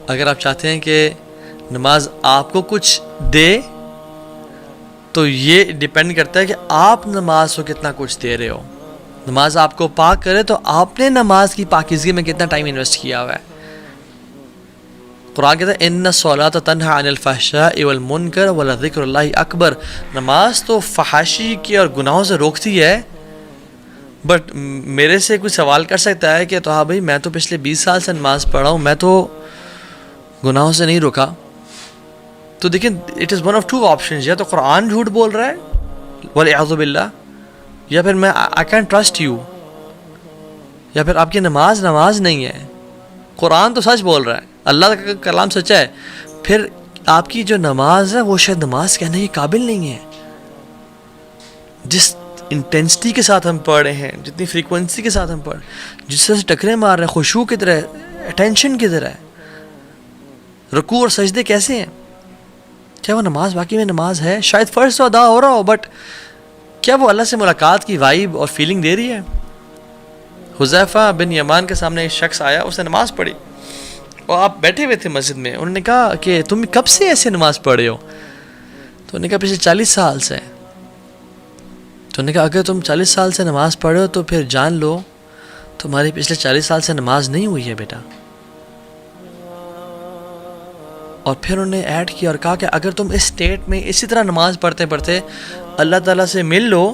اگر آپ چاہتے ہیں کہ نماز آپ کو کچھ دے تو یہ ڈیپینڈ کرتا ہے کہ آپ نماز کو کتنا کچھ دے رہے ہو. نماز آپ کو پاک کرے تو آپ نے نماز کی پاکیزگی میں کتنا ٹائم انویسٹ کیا ہوا ہے. قرآن کہتا ہے ان الصلاۃ تنہی عن الفحشاء والمنکر ولذکر اللہ اکبر. نماز تو فحاشی کی اور گناہوں سے روکتی ہے. بٹ میرے سے کوئی سوال کر سکتا ہے کہ تو ہاں بھائی میں تو پچھلے 20 سال سے نماز پڑھ رہا ہوں, میں تو گناہوں سے نہیں رکا. تو دیکھیں it is one of two options, یا تو قرآن جھوٹ بول رہا ہے والعیاذ باللہ, یا پھر میں آئی کین ٹرسٹ یو, یا پھر آپ کی نماز نہیں ہے. قرآن تو سچ بول رہا ہے, اللہ کا کلام سچا ہے, پھر آپ کی جو نماز ہے وہ شاید نماز کہنے کے قابل نہیں ہے. جس انٹینسٹی کے ساتھ ہم پڑھ رہے ہیں, جتنی فریکوینسی کے ساتھ ہم پڑھ رہے ہیں, جس طرح سے ٹکرے مار رہے ہیں, خشوع کی طرح, اٹینشن کی طرح, رکوع اور سجدے کیسے ہیں, کیا وہ نماز واقعی میں نماز ہے؟ شاید فرض تو ادا ہو رہا ہو, بٹ کیا وہ اللہ سے ملاقات کی وائب اور فیلنگ دے رہی ہے؟ حذیفہ بن یمان کے سامنے ایک شخص آیا, اس نے نماز پڑھی اور آپ بیٹھے ہوئے تھے مسجد میں. انہوں نے کہا کہ تم کب سے ایسے نماز پڑھ رہے ہو؟ تو انہوں نے کہا پچھلے 40 سال سے. تو انہوں نے کہا اگر تم 40 سال سے نماز پڑھ رہے ہو تو پھر جان لو تمہاری پچھلے 40 سال سے نماز نہیں ہوئی ہے بیٹا. اور پھر انہوں نے ایڈ کیا اور کہا کہ اگر تم اس سٹیٹ میں اسی طرح نماز پڑھتے پڑھتے اللہ تعالیٰ سے مل لو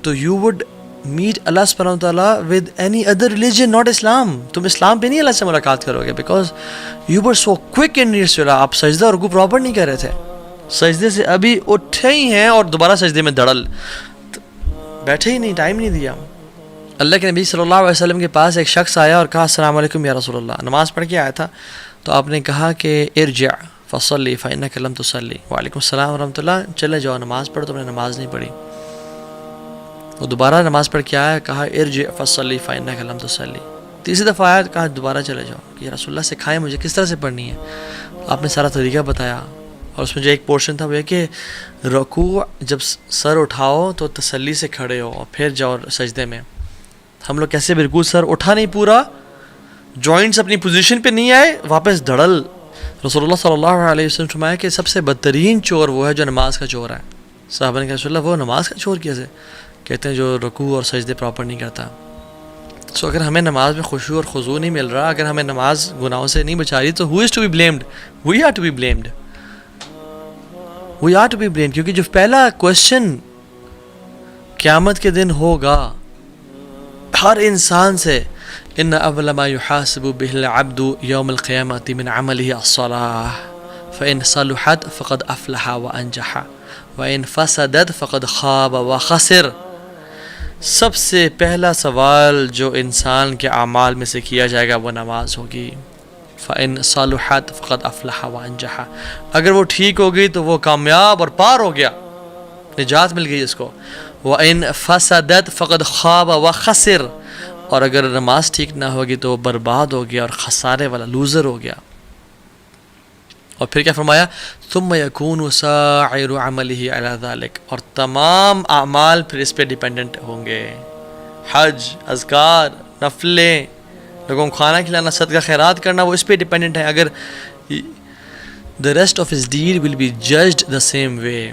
تو یو وڈ میٹ اللہ سبحانہ وتعالیٰ with any other religion not Islam. تم اسلام پہ نہیں اللہ سے ملاقات کرو گے, because you were so quick in your صلاۃ. آپ سجدہ اور رکوع پراپر نہیں کر رہے تھے, سجدے سے ابھی اٹھے ہی ہیں اور دوبارہ سجدے میں دڑل, بیٹھے ہی نہیں, ٹائم نہیں دیا. اللہ کے نبی صلی اللہ علیہ وسلم کے پاس ایک شخص آیا اور کہا السلام علیکم یا رسول اللہ. نماز پڑھ کے آیا تھا, تو آپ نے کہا کہ ارجع فصلی فإنک لم تصلی. وعلیکم السلام ورحمۃ اللہ, چلے جاؤ نماز پڑھو, تم نے نماز نہیں پڑھی. وہ دوبارہ نماز پڑھ کے آیا, کہا ارجع فصلی فإنک لم تصلی. تیسری دفعہ آیا, کہا دوبارہ چلے جاؤ کہ یا رسول اللہ سکھائیں مجھے کس طرح سے پڑھنی ہے. آپ نے سارا طریقہ بتایا, اور اس میں جو ایک پورشن تھا وہ یہ کہ رکوع جب سر اٹھاؤ تو تسلی سے کھڑے ہو اور پھر جاؤ سجدے میں. ہم لوگ کیسے بالکل سر اٹھا نہیں پورا, جوائنٹس اپنی پوزیشن پہ نہیں آئے, واپس دھڑل. رسول اللہ صلی اللہ علیہ وسلم فرمایا کہ سب سے بدترین چور وہ ہے جو نماز کا چور ہے. صحابہ نے کہا رسول اللہ وہ نماز کا چور کیسے؟ کہتے ہیں جو رکوع اور سجدے پراپر نہیں کرتا. سو اگر ہمیں نماز میں خشوع اور خضوع نہیں مل رہا, اگر ہمیں نماز گناہوں سے نہیں بچا رہی, تو who is to be blamed? We are to be blamed. We are to be blamed, کیونکہ جو پہلا کوشچن قیامت کے دن ہوگا ہر انسان سے, ان اول ما يحاسب به العبد يوم القيامة من عمله الصلاة فإن صلحت فقد أفلح وأنجح وإن فسدت فقد خاب وخسر. سب سے پہلا سوال جو انسان کے اعمال میں سے کیا جائے گا وہ نماز ہوگی. فإن صلحت فقد أفلح وأنجح, اگر وہ ٹھیک ہو گئی تو وہ کامیاب اور پار ہو گیا, نجات مل گئی اس کو. وإن فسدت فقد خاب وخسر, اور اگر نماز ٹھیک نہ ہوگی تو وہ برباد ہو گیا اور خسارے والا, لوزر ہو گیا. اور پھر کیا فرمایا, ثم يكون سائر عمله على ذلك, اور تمام اعمال پھر اس پہ ڈیپینڈنٹ ہوں گے. حج, اذکار, نفلیں, لوگوں کو کھانا کھلانا, صدقہ خیرات کرنا, وہ اس پہ ڈیپینڈنٹ ہے. اگر the rest of his deed will be judged the same way,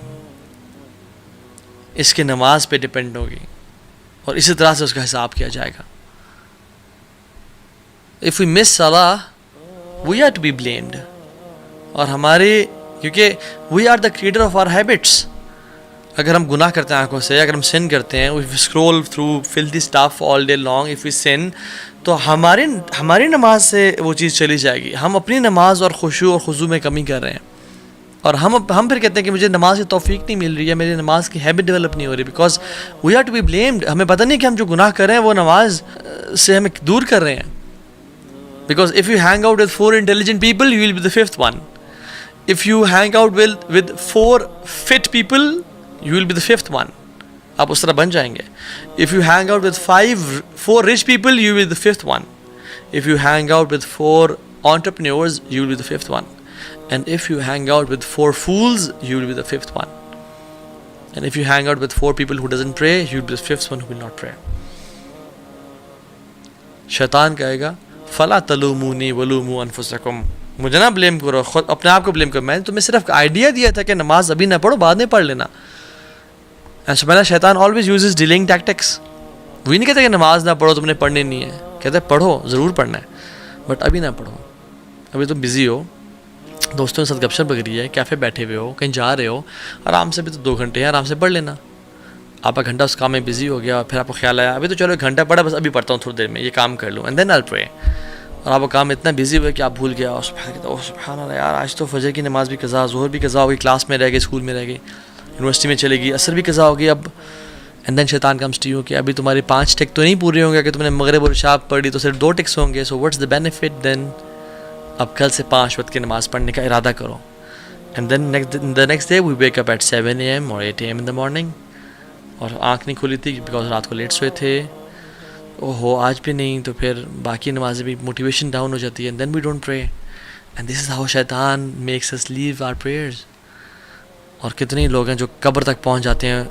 اس کی نماز پہ ڈیپینڈ ہوگی اور اسی طرح سے اس کا حساب کیا جائے گا. If we miss salah, we are to be blamed. اور ہمارے, کیونکہ we are the creator of our habits. اگر ہم گناہ کرتے ہیں آنکھوں سے, اگر ہم sin کرتے ہیں, if we scroll through filthy stuff all day long, if we sin, تو ہماری نماز سے وہ چیز چلی جائے گی. ہم اپنی نماز اور خشوع اور خضوع میں کمی کر رہے ہیں, اور ہم پھر کہتے ہیں کہ مجھے نماز کی توفیق نہیں مل رہی ہے, میری نماز کی ہیبٹ ڈیولپ نہیں ہو رہی, because we are to be blamed. ہمیں پتہ نہیں کہ ہم جو گناہ کر رہے ہیں وہ نماز سے ہمیں دور کر رہے ہیں. Because if you hang out with 4 intelligent people, you will be the 5th one. If you hang out with 4 fit people, you will be the 5th one. آپ اس طرح بن جائیں گے. If you hang out with 4 rich people, you will be the 5th one. If you hang out with 4 entrepreneurs, you will be the 5th one. And if you hang out with 4 fools, you will be the 5th one. And if you hang out with 4 people who doesn't pray, you will be the 5th one who will not pray. شیطان کہے گا فلا تلومونی ولوموا انفسکم، مجھے نہ blame کرو، خود اپنے آپ کو بلیم کرو، میں نے تمہیں صرف آئیڈیا دیا تھا کہ نماز ابھی نہ پڑھو، بعد میں پڑھ لینا. سبحان اللہ، شیطان آلویز یوزز ڈیلنگ ٹیکٹکس. وہی نہیں کہتا کہ نماز نہ پڑھو، تم نے پڑھنی نہیں ہے، کہتا ہے پڑھو، ضرور پڑھنا ہے، بٹ ابھی نہ پڑھو، ابھی تم بزی ہو، دوستوں کے ساتھ گپ شپ بگڑی ہے، کیفے بیٹھے ہوئے ہو، کہیں جا رہے ہو، آرام سے، بھی تو 2 گھنٹے ہیں، آرام سے پڑھ لینا. آپ کا گھنٹہ اس کام میں بزی ہو گیا، پھر آپ کو خیال آیا ابھی تو چلو 1 گھنٹہ پڑھا، بس ابھی پڑھتا ہوں تھوڑی دیر میں، یہ کام کر لوں، اینڈ دین آئی ول پرے. اور آپ کا کام اتنا بزی ہوا کہ آپ بھول گیا، اور سبحان اللہ یار، آج تو فجر کی نماز بھی قضا، ظہر بھی قضا ہو گئی، کلاس میں رہ گئی، اسکول میں رہ گئی، یونیورسٹی میں چلے گئی، عصر بھی قضا ہو گئی. اب اینڈ دین شیطان کمز ٹو یو کہ ابھی تمہاری 5 ٹک تو نہیں پورے ہوں گے، کہ تم نے مغرب اور عشاء پڑھی تو صرف 2 ٹکس ہوں گے. سو واٹس دا بینیفٹ دین؟ اب کل سے 5 وقت کی نماز پڑھنے کا ارادہ کرو. And then the next day we wake up at 7 AM اور 8 AM ان دا مارننگ، اور آنکھ نہیں کھلی تھی بیکاز رات کو لیٹ سوئے تھے، اوہو آج بھی نہیں، تو پھر باقی نمازیں بھی موٹیویشن ڈاؤن ہو جاتی ہے، and then we don't pray. And this is how شیطان makes us leave our prayers. اور کتنے لوگ ہیں جو قبر تک پہنچ جاتے ہیں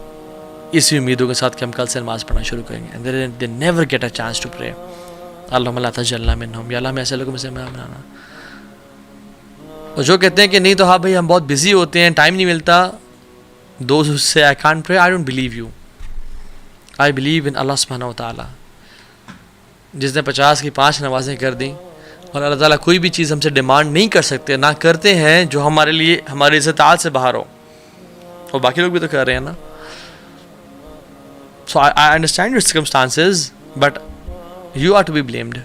اسی امیدوں کے ساتھ کہ ہم کل سے نماز پڑھنا شروع کریں گے، and they never get a chance to pray. اللہم لا تجعلنا منہم، یا اللہ ہمیں ایسے لوگوں میں سے بنانا. اور جو کہتے ہیں کہ نہیں تو ہاں بھائی ہم بہت بزی ہوتے ہیں، ٹائم نہیں ملتا، those who say I can't pray, I don't believe you. I believe in Allah subhanahu wa ta'ala. جس نے 50 کی 5 نمازیں کر دیں، اور اللہ تعالیٰ کوئی بھی چیز ہم سے ڈیمانڈ نہیں کر سکتے، نہ کرتے ہیں جو ہمارے لیے ہماری استطاعت سے باہر ہو، اور باقی لوگ بھی تو کر رہے ہیں نا. So I understand your circumstances, but you are to be blamed,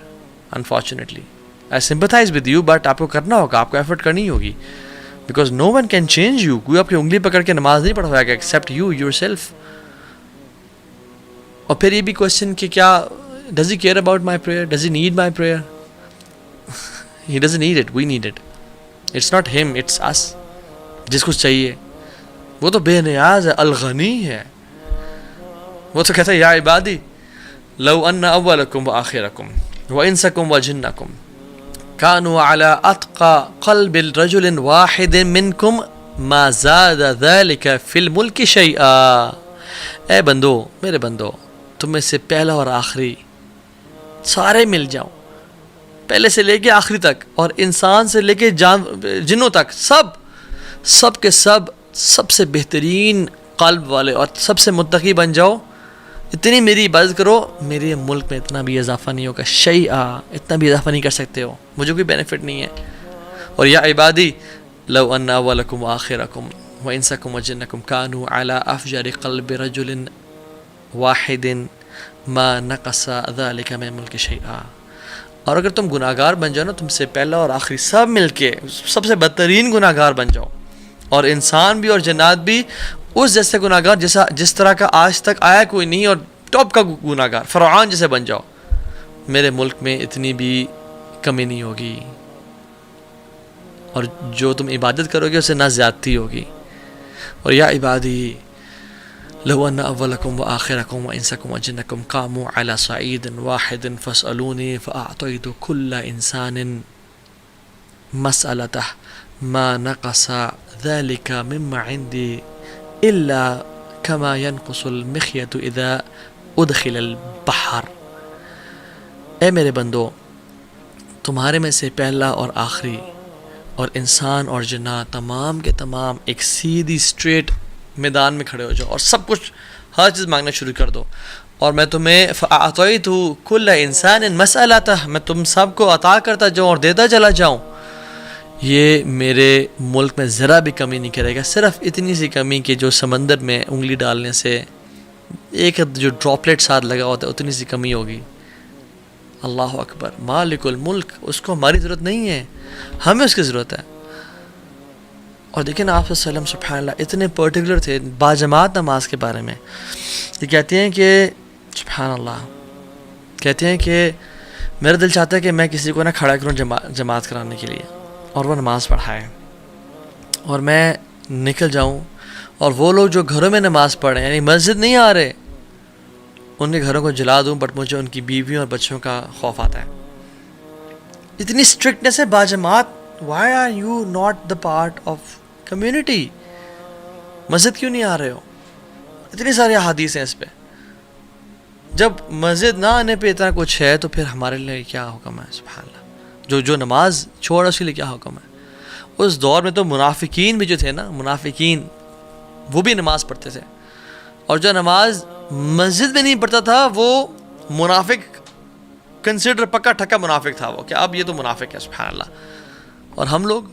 unfortunately. I sympathize with you, but آپ کو کرنا ہوگا، آپ کو ایفرٹ کرنی ہوگی، because no one can change you. کوئی آپ کی انگلی پکڑ کے نماز نہیں پڑھوائے گا except you yourself. اور پھر یہ بھی کوشچن کہ کیا does he care about my prayer? Does he need my prayer? He doesn't need it, we need it. It's not him, it's us. جس کو چاہیے وہ تو بے نیاز ہے، الغنی ہے. وہ تو کہتا ہے یا عبادی لو ان اولکم وآخرکم وانسکم وجنکم كانوا على اتقى قلب رجل واحد منكم ما زاد ذلك في الملك شيئا. اے بندو، میرے بندو، تم میں سے پہلا اور آخری سارے مل جاؤ، پہلے سے لے کے آخری تک، اور انسان سے لے کے جنوں تک، سب کے سب سے بہترین قلب والے اور سب سے متقی بن جاؤ، اتنی میری عبادت کرو، میرے ملک میں اتنا بھی اضافہ نہیں ہوگا، شیئا، اتنا بھی اضافہ نہیں کر سکتے ہو، مجھے کوئی بینیفٹ نہیں ہے. اور یا عبادی لو ان اولکم وآخرکم وانسکم وجنکم كانوا على افجر قلب رجل واحد ما نقص ذلك من ملک شیئا. اور اگر تم گناہ گار بن جاؤ نا، تم سے پہلا اور آخری سب مل کے سب سے بدترین گناہ گار بن جاؤ، اور انسان بھی اور جنات بھی اس جیسے گناہ گار جس طرح کا آج تک آیا کوئی نہیں، اور ٹاپ کا گناہ گار فرعون جیسے بن جاؤ، میرے ملک میں اتنی بھی کمی نہیں ہوگی، اور جو تم عبادت کرو گے اسے نہ زیادتی ہوگی. اور یا عبادی لو ان اولکم وآخرکم وانسکم وجنکم قاموا على صعید واحد فاسألونی فاعطیت کل انسان مسألته ما نقص ذلك مما عندي الا كما ينقص المخيط اذا ادخل البحر. اے میرے بندو، تمہارے میں سے پہلا اور آخری اور انسان اور جنات تمام کے تمام ایک سیدھی اسٹریٹ میدان میں کھڑے ہو جاؤ، اور سب کچھ ہر چیز مانگنا شروع کر دو، اور میں تمہیں فاعطیت کل انسان مسألته، میں تم سب کو عطا کرتا جاؤں اور دیتا چلا جاؤں. یہ میرے ملک میں ذرا بھی کمی نہیں کرے گا، صرف اتنی سی کمی کہ جو سمندر میں انگلی ڈالنے سے ایک جو ڈراپلیٹ ساتھ لگا ہوتا ہے اتنی سی کمی ہوگی. اللہ اکبر، مالک الملک، اس کو ہماری ضرورت نہیں ہے، ہمیں اس کی ضرورت ہے. اور دیکھیں نا، آپ صلی اللہ علیہ وسلم سبحان اللہ اتنے پرٹیکولر تھے باجماعت نماز کے بارے میں. یہ کہتے ہیں کہ سبحان اللہ، کہتے ہیں کہ میرا دل چاہتا ہے کہ میں کسی کو نہ کھڑا کروں جماعت کرانے کے لیے، اور وہ نماز پڑھائے، اور میں نکل جاؤں، اور وہ لوگ جو گھروں میں نماز پڑھ رہے ہیں، یعنی مسجد نہیں آ رہے، ان کے گھروں کو جلا دوں، بٹ مجھے ان کی بیویوں اور بچوں کا خوف آتا ہے. اتنی اسٹرکٹنس ہے باجماعت. Why are you not the part of community? مسجد کیوں نہیں آ رہے ہو؟ اتنی ساری احادیث ہیں اس پہ. جب مسجد نہ آنے پہ اتنا کچھ ہے تو پھر ہمارے لیے کیا حکم ہے؟ سبحان اللہ. جو نماز چھوڑا اس کے لیے کیا حکم ہے؟ اس دور میں تو منافقین بھی جو تھے نا، منافقین وہ بھی نماز پڑھتے تھے، اور جو نماز مسجد میں نہیں پڑھتا تھا وہ منافق کنسیڈر، پکا ٹھکا منافق تھا وہ، کہ اب یہ تو منافق ہے. سبحان اللہ. اور ہم لوگ،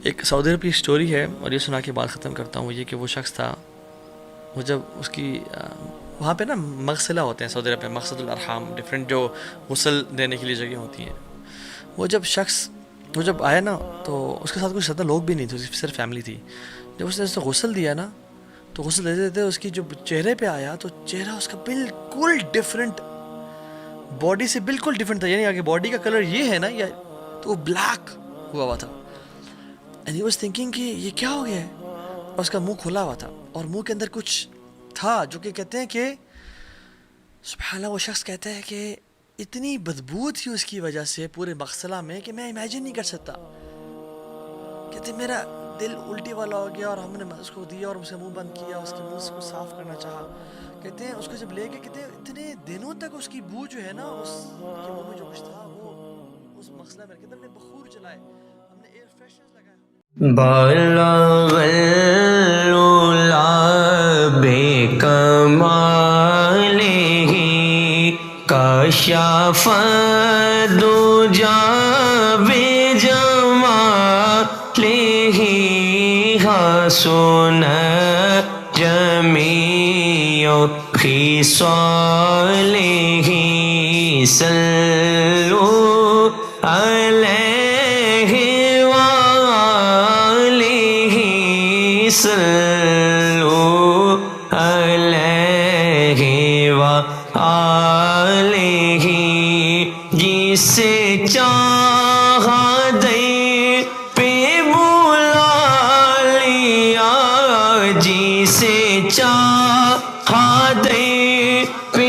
ایک سعودی عرب کی اسٹوری ہے اور یہ سنا کے بعد ختم کرتا ہوں. یہ کہ وہ شخص تھا، وہ جب اس کی وہاں پہ نا مغسلہ ہوتے ہیں سعودی عرب میں، مقصد الارحام، ڈفرینٹ جو غسل دینے کے لیے جگہ ہوتی ہیں. وہ جب آیا نا تو اس کے ساتھ کچھ زیادہ لوگ بھی نہیں تھے، اس کی صرف فیملی تھی. جب اس نے غسل دیا نا تو غسل دیتے دیتے اس کی جو چہرے پہ آیا تو چہرہ اس کا بالکل ڈفرینٹ، باڈی سے بالکل ڈفرینٹ تھا. یعنی آگے باڈی کا کلر یہ ہے نا، یا تو وہ بلیک ہوا ہوا تھا. اینڈ ہی واز تھنکنگ کہ یہ کیا ہو گیا ہے. اور اس کا منہ کھلا ہوا تھا اور منہ کے اندر کچھ تھا جو کہ کہتے ہیں کہ سبحان اللہ، وہ شخص کہتا ہے کہ اتنی بدبو تھی اس کی وجہ سے پورے مغسلہ میں کہ میں امیجن نہیں کر سکتا. کہتے میرا دل الٹی والا ہو گیا اور ہم نے اس کو دیا اور اسے منہ بند کیا، اس کے منہ کو صاف کرنا چاہا. کہتے ہیں اس کو جب لے کے، کہتے ہیں اتنے دنوں تک اس کی بو جو ہے نا، اس کے منہ میں جو کچھ تھا وہ اس مغسلہ میں، کہتے ہم نے بخور جلائے، ہم نے ایئر فریشنر لگائے. بلغ العلا بکمالہ کشف الدجی بجمالہ حسن جمیع خصالہ صلوا علیہ صلوا علیہ وآلہ. جسے چاہا دے پہ بلا لیا، جسے چاہا دے پہ